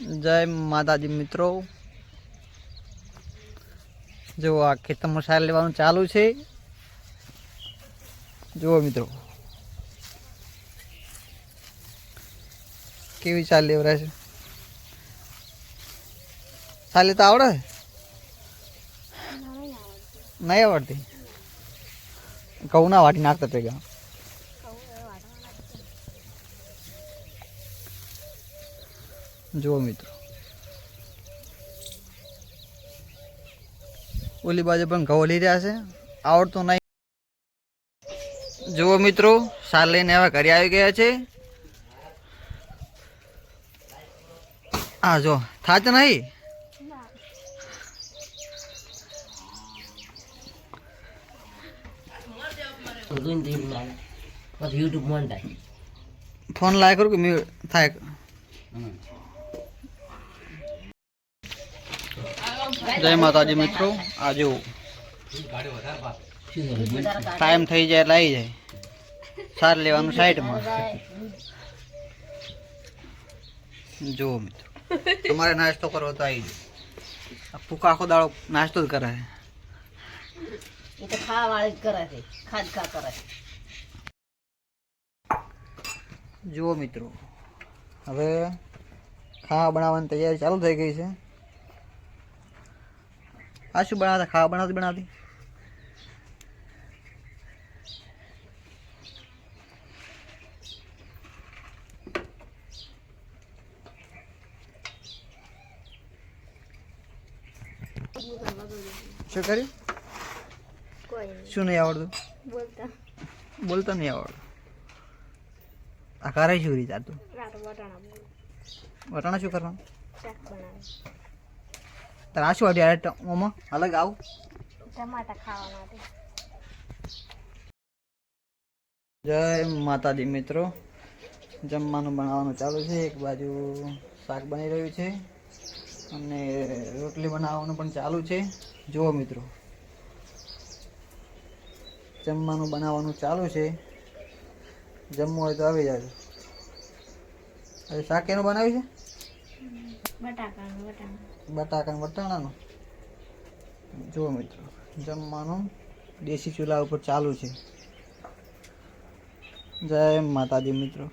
જય માતાજી મિત્રો, જો આ ખેતરમાં સાર લેવાનું ચાલુ છે। જુઓ મિત્રો કેવી સાર લેવરાય છે। સાર લેતા આવડે? નહીં આવડતી? ઘઉં ના વાટી નાખતા ભેગા? જુઓ મિત્રો ઓલી બાજુ પણ ઘઉં લઈ રહ્યા છે, આવડતું નહીં। જુઓ મિત્રો સાર લઈને હવે ઘરે આવી ગયા છે। હા જો થાચ નહીં ફોન લાય કરું કે મેં થાય। જય માતાજી મિત્રો, આ જો ટાઈમ થઈ જાય એટલે આવી જાય સાર લેવાનું સાઈડમાં। જુઓ મિત્રો તમારે નાસ્તો કરવો તો આવી જાય। ભૂખ આખો દાડો નાસ્તો જ કરે છે, એ તો ખાવા વાળી જ કરે છે, ખાજ ખા કરે છે। જુઓ મિત્રો હવે ખાવા બનાવવાની તૈયારી ચાલુ થઈ ગઈ છે। આ શું બનાવતા? ખાવા બનાવતી શું કર્યું? શું નહીં આવડતું? બોલતા નહીં આવડતું? આ કરે શું રીતે? તું વટાણા શું કરવાનું? તારે આ શું વાટી ઓમાં અલગ આવું ટમાટા ખાવા માટે। જય માતાજી મિત્રો, જમવાનું બનાવવાનું ચાલુ છે। એક બાજુ શાક બની રહ્યું છે અને રોટલી બનાવવાનું પણ ચાલુ છે। જુઓ મિત્રો જમવાનું બનાવવાનું ચાલુ છે, જમવું હોય તો આવી જાજો। હવે શાક એનું બનાવ્યું છે? બટાકા વટાણાનું। જુઓ મિત્રો જમવાનું દેશી ચૂલા ઉપર ચાલુ છે। જય માતાજી મિત્રો।